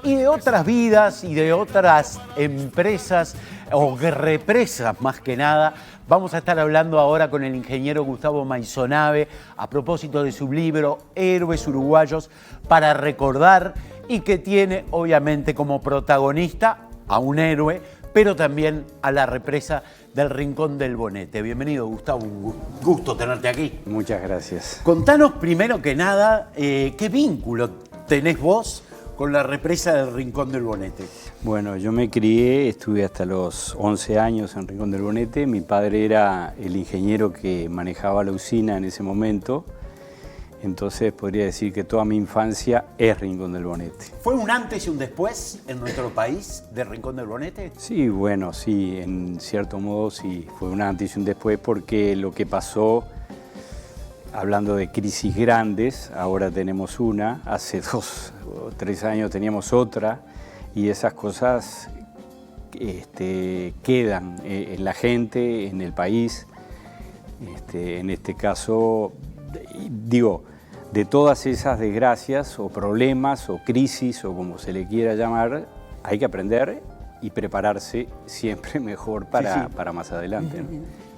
y de otras vidas y de otras empresas o represas más que nada. Vamos a estar hablando ahora con el ingeniero Gustavo Maisonave a propósito de su libro Héroes Uruguayos para recordar, y que tiene obviamente como protagonista a un héroe, pero también a la represa del Rincón del Bonete. Bienvenido, Gustavo, un gusto tenerte aquí. Muchas gracias. Contanos primero que nada, ¿qué vínculo tenés vos con la represa del Rincón del Bonete? Bueno, yo me crié, estuve hasta los 11 años en Rincón del Bonete. Mi padre era el ingeniero que manejaba la usina en ese momento. Entonces podría decir que toda mi infancia es Rincón del Bonete. ¿Fue un antes y un después en nuestro país de Rincón del Bonete? Sí, bueno, sí, en cierto modo sí, fue un antes y un después, porque lo que pasó, hablando de crisis grandes, ahora tenemos una, hace 2 o 3 años teníamos otra, y esas cosas quedan en la gente, en el país. En este caso, digo, de todas esas desgracias o problemas o crisis o como se le quiera llamar, hay que aprender y prepararse siempre mejor para más adelante, ¿no?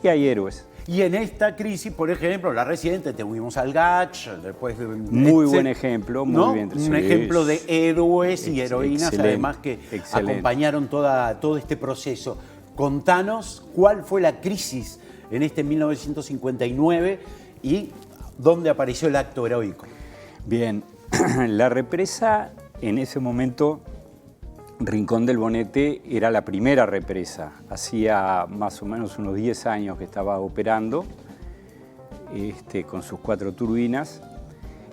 Y hay héroes. Y en esta crisis, por ejemplo, la reciente, tuvimos al Gach, después... Muy buen ejemplo, muy bien. Un ejemplo de héroes y heroínas, además, que acompañaron todo este proceso. Contanos cuál fue la crisis en este 1959 y dónde apareció el acto heroico. Bien, la represa en ese momento, Rincón del Bonete era la primera represa. Hacía más o menos unos 10 años que estaba operando con sus 4 turbinas,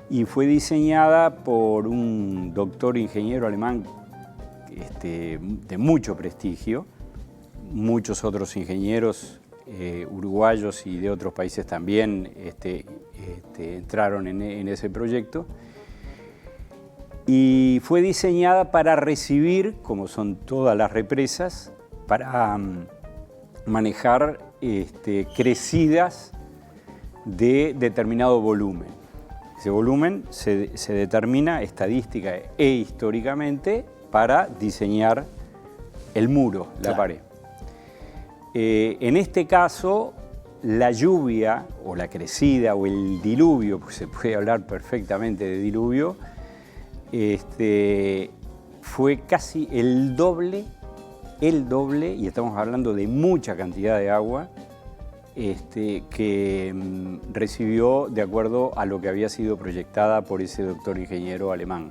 y fue diseñada por un doctor ingeniero alemán de mucho prestigio. Muchos otros ingenieros uruguayos y de otros países también entraron en ese proyecto, y fue diseñada para recibir, como son todas las represas, para manejar crecidas de determinado volumen. Ese volumen se determina estadística e históricamente para diseñar el muro, la pared. En este caso, la lluvia o la crecida o el diluvio, porque se puede hablar perfectamente de diluvio, fue casi el doble, y estamos hablando de mucha cantidad de agua que recibió de acuerdo a lo que había sido proyectada por ese doctor ingeniero alemán.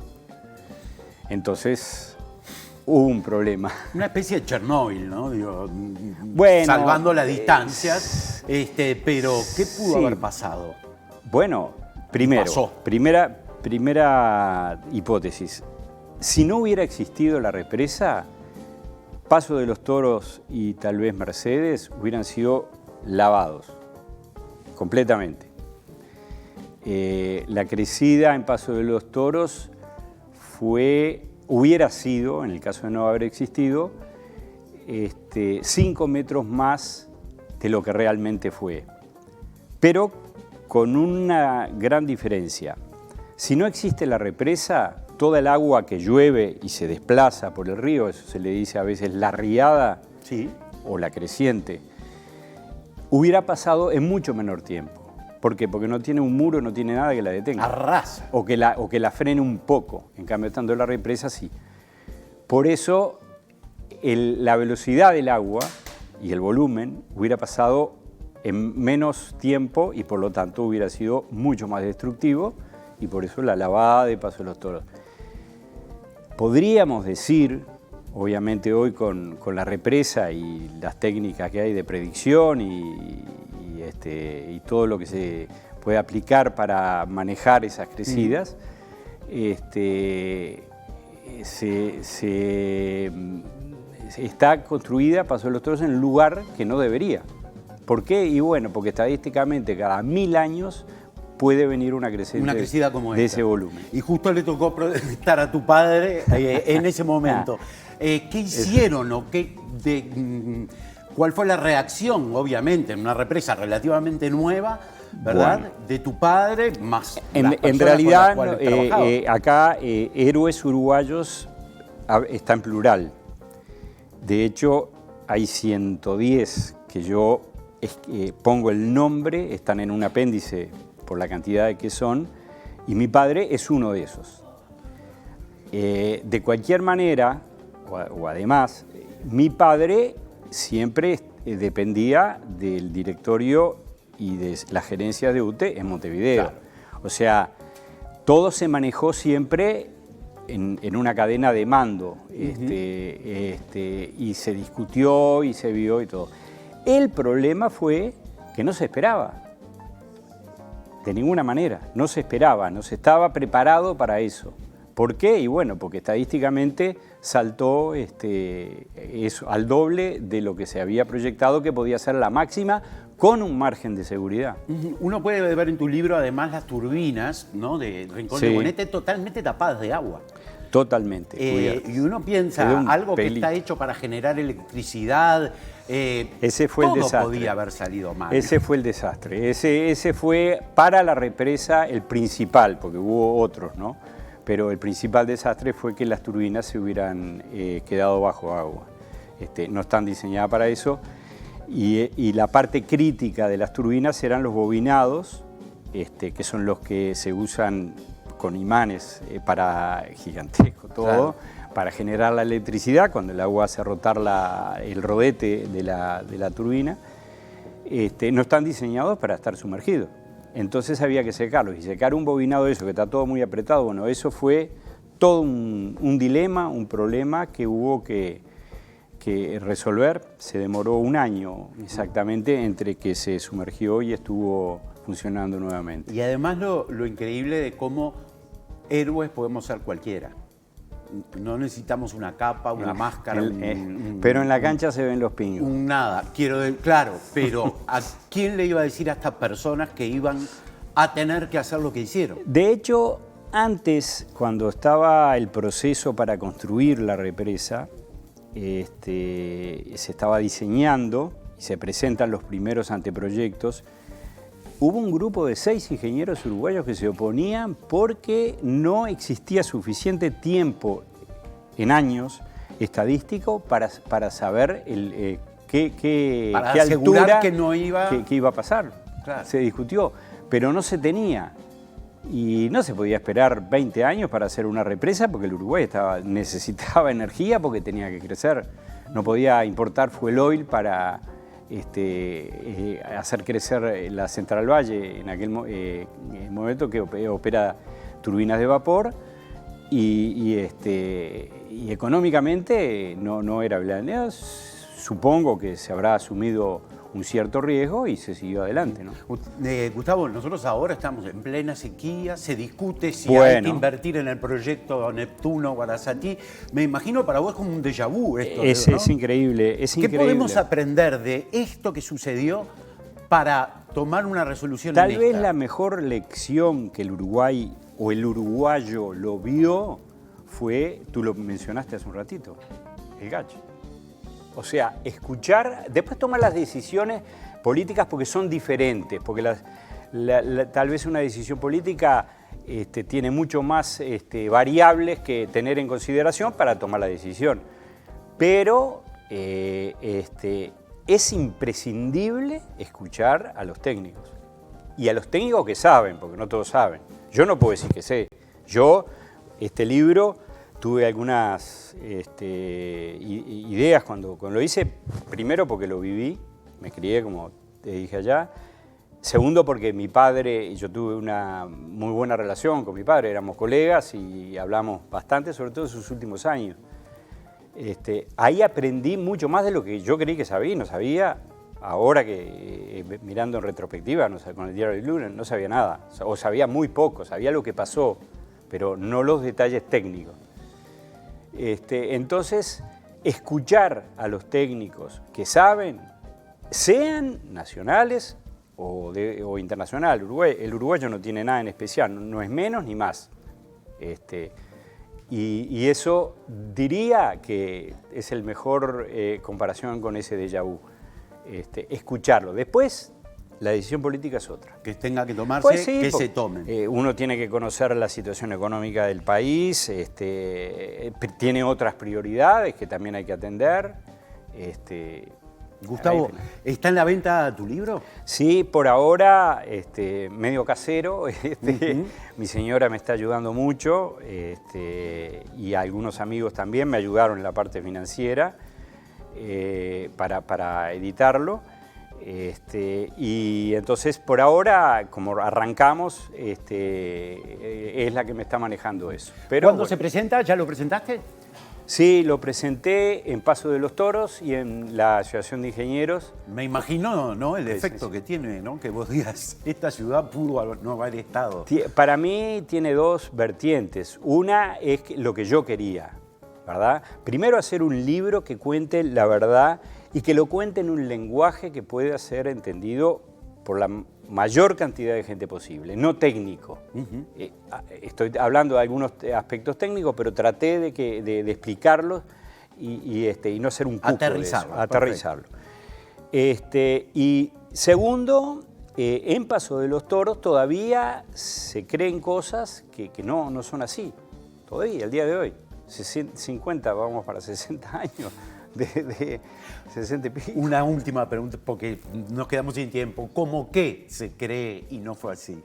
Entonces, hubo un problema. Una especie de Chernóbil, ¿no? Digo, bueno, salvando las distancias, pero ¿qué pudo haber pasado? Bueno, primera hipótesis. Si no hubiera existido la represa, Paso de los Toros y tal vez Mercedes hubieran sido lavados completamente. La crecida en Paso de los Toros hubiera sido, en el caso de no haber existido, 5 metros más de lo que realmente fue. Pero con una gran diferencia. Si no existe la represa, toda el agua que llueve y se desplaza por el río, eso se le dice a veces la riada, sí, o la creciente, hubiera pasado en mucho menor tiempo. ¿Por qué? Porque no tiene un muro, no tiene nada que la detenga. Arrasa. O que la frene un poco. En cambio, estando la represa, sí. Por eso, la velocidad del agua y el volumen hubiera pasado en menos tiempo y por lo tanto hubiera sido mucho más destructivo, y por eso la lavada de Paso de los Toros. Podríamos decir, obviamente hoy con la represa y las técnicas que hay de predicción y todo lo que se puede aplicar para manejar esas crecidas, está construida Paso de los Toros en un lugar que no debería. ¿Por qué? Y bueno, porque estadísticamente cada 1000 años puede venir una crecida como de ese volumen. Y justo le tocó estar a tu padre en ese momento. ¿Qué hicieron o cuál fue la reacción, obviamente, en una represa relativamente nueva, ¿verdad? Bueno, de tu padre, más en realidad, acá héroes uruguayos está en plural. De hecho, hay 110 que yo pongo el nombre, están en un apéndice por la cantidad de que son, y mi padre es uno de esos. De cualquier manera, o además, mi padre siempre dependía del directorio y de la gerencia de UTE en Montevideo. Claro. O sea, todo se manejó siempre en una cadena de mando, y se discutió y se vio y todo. El problema fue que no se esperaba, de ninguna manera, no se esperaba, no se estaba preparado para eso. ¿Por qué? Y bueno, porque estadísticamente saltó eso, al doble de lo que se había proyectado, que podía ser la máxima, con un margen de seguridad. Uno puede ver en tu libro además las turbinas, ¿no?, de Rincón de Bonete totalmente tapadas de agua. Totalmente. Y uno piensa, algo que está hecho para generar electricidad, ese fue el desastre. Podía haber salido mal. Ese fue el desastre. Ese fue para la represa el principal, porque hubo otros, ¿no? Pero el principal desastre fue que las turbinas se hubieran quedado bajo agua. No están diseñadas para eso. Y la parte crítica de las turbinas eran los bobinados, que son los que se usan con imanes para gigantesco todo, claro, para generar la electricidad cuando el agua hace rotar el rodete de la turbina. No están diseñados para estar sumergidos. Entonces había que secarlos, y secar un bobinado de eso, que está todo muy apretado, bueno, eso fue todo un dilema, un problema que hubo que resolver. Se demoró un año exactamente entre que se sumergió y estuvo funcionando nuevamente. Y además lo increíble de cómo héroes podemos ser cualquiera. No necesitamos una capa, una máscara. Pero en la cancha se ven los pingos. Nada, claro, pero ¿a quién le iba a decir a estas personas que iban a tener que hacer lo que hicieron? De hecho, antes, cuando estaba el proceso para construir la represa, se estaba diseñando y se presentan los primeros anteproyectos. Hubo un grupo de 6 ingenieros uruguayos que se oponían porque no existía suficiente tiempo en años estadístico para saber qué altura que no iba... que iba a pasar. Claro. Se discutió, pero no se tenía. Y no se podía esperar 20 años para hacer una represa porque el Uruguay necesitaba energía porque tenía que crecer. No podía importar fuel oil para hacer crecer la Central Valle en aquel momento, que opera turbinas de vapor, y económicamente no era viable. Supongo que se habrá asumido un cierto riesgo y se siguió adelante, ¿no? Gustavo, nosotros ahora estamos en plena sequía, se discute si hay que invertir en el proyecto Neptuno Guarazatí. Me imagino para vos como un déjà vu esto, ¿no? Es increíble, ¿Qué podemos aprender de esto que sucedió para tomar una resolución en esta? Tal vez la mejor lección que el Uruguay o el uruguayo lo vio fue, tú lo mencionaste hace un ratito, el gacho. O sea, escuchar, después tomar las decisiones políticas porque son diferentes, porque tal vez una decisión política tiene mucho más variables que tener en consideración para tomar la decisión. Pero es imprescindible escuchar a los técnicos. Y a los técnicos que saben, porque no todos saben. Yo no puedo decir que sé. Yo, este libro... Tuve algunas ideas cuando lo hice, primero porque lo viví, me crié como te dije allá, segundo porque mi padre y yo tuve una muy buena relación con mi padre, éramos colegas y hablamos bastante, sobre todo en sus últimos años. Ahí aprendí mucho más de lo que yo creí que sabía, no sabía, ahora que mirando en retrospectiva, no sé, con el diario de Luna, no sabía nada, o sabía muy poco, sabía lo que pasó, pero no los detalles técnicos. Entonces, escuchar a los técnicos que saben, sean nacionales o internacionales. El uruguayo no tiene nada en especial, no es menos ni más. Y eso diría que es el mejor comparación con ese déjà vu. Escucharlo. Después, La decisión política es otra. Que tenga que tomarse, Pues sí, que porque, se tomen. uno tiene que conocer la situación económica del país, tiene otras prioridades que también hay que atender. Gustavo, ¿está en la venta tu libro? Sí, por ahora, medio casero. Mi señora me está ayudando mucho y algunos amigos también me ayudaron en la parte financiera para editarlo. Y entonces, por ahora, como arrancamos, es la que me está manejando eso. Pero, ¿Cuándo se presenta? ¿Ya lo presentaste? Sí, lo presenté en Paso de los Toros y en la Asociación de Ingenieros. Me imagino, ¿no? El Sí, efecto sí. que tiene, ¿no? Que vos digas, esta ciudad pudo no haber estado. Para mí tiene dos vertientes. Una es lo que yo quería, ¿verdad? Primero, hacer un libro que cuente la verdad y que lo cuente en un lenguaje que pueda ser entendido por la mayor cantidad de gente posible, no técnico. Estoy hablando de algunos aspectos técnicos, pero traté de explicarlos y no ser un cuco de eso, aterrizarlo. Y segundo, en Paso de los Toros todavía se creen cosas que no son así, todavía, el día de hoy. 50, vamos para 60 años. De 60 y pico. Una última pregunta, porque nos quedamos sin tiempo. ¿Cómo qué se cree y no fue así?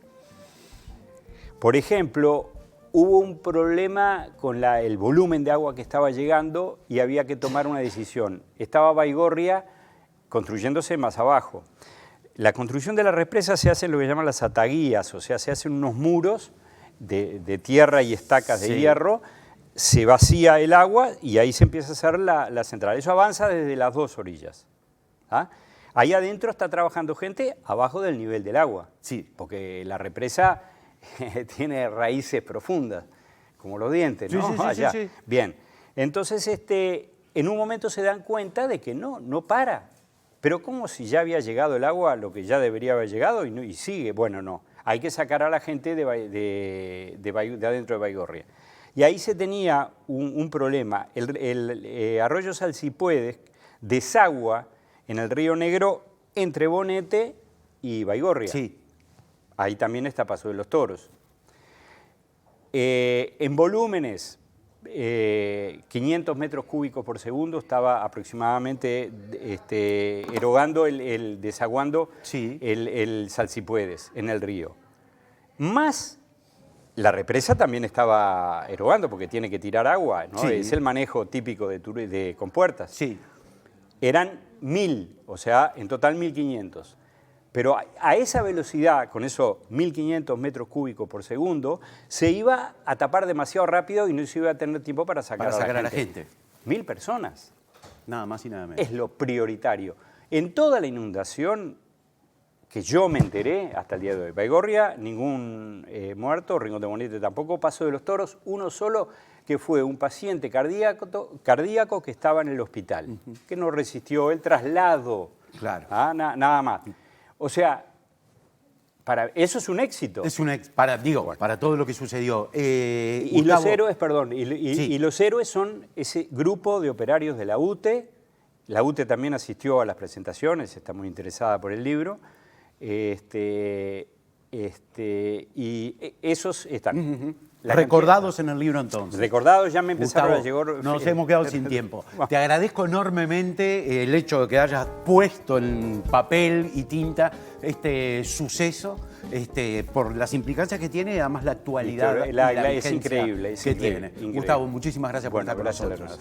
Por ejemplo, hubo un problema con el volumen de agua que estaba llegando y había que tomar una decisión. Estaba Baigorria construyéndose más abajo. La construcción de la represa se hace en lo que llaman las ataguías, o sea, se hacen unos muros de tierra y estacas de hierro. Se vacía el agua y ahí se empieza a hacer la central. Eso avanza desde las dos orillas. ¿Ah? Ahí adentro está trabajando gente abajo del nivel del agua. Sí. Porque la represa tiene raíces profundas, como los dientes, ¿no? Sí, sí, allá. sí. Bien, entonces en un momento se dan cuenta de que no para. Pero como si ya había llegado el agua a lo que ya debería haber llegado y sigue. Bueno, no. Hay que sacar a la gente de adentro de Baigorria. Y ahí se tenía un problema. El arroyo Salsipuedes desagua en el Río Negro entre Bonete y Baigorria. Sí. Ahí también está Paso de los Toros. En volúmenes, 500 metros cúbicos por segundo estaba aproximadamente erogando, desaguando el Salsipuedes en el río. Más la represa también estaba erogando porque tiene que tirar agua, ¿no? Sí. Es el manejo típico de compuertas. Sí. Eran 1000, o sea, en total 1500. Pero a esa velocidad, con esos 1500 metros cúbicos por segundo, se iba a tapar demasiado rápido y no se iba a tener tiempo para sacar a la gente. 1000 personas. Nada más y nada menos. Es lo prioritario. En toda la inundación que yo me enteré hasta el día de hoy, Baigorria, ningún muerto, Rincón de Bonete tampoco, Paso de los Toros, uno solo, que fue un paciente cardíaco que estaba en el hospital, que no resistió el traslado. Claro. Nada más. O sea, eso es un éxito. Es un para todo lo que sucedió. Y Gustavo, los héroes, perdón, y los héroes son ese grupo de operarios de la UTE. La UTE también asistió a las presentaciones, está muy interesada por el libro. Y esos están. Recordados en el libro entonces. Recordados, ya me empezaron Gustavo, a llegar. nos hemos quedado sin tiempo. Te agradezco enormemente el hecho de que hayas puesto en papel y tinta este suceso, por las implicancias que tiene y además la actualidad. Es increíble. Tiene. Increíble. Gustavo, muchísimas gracias por estar con gracias nosotros.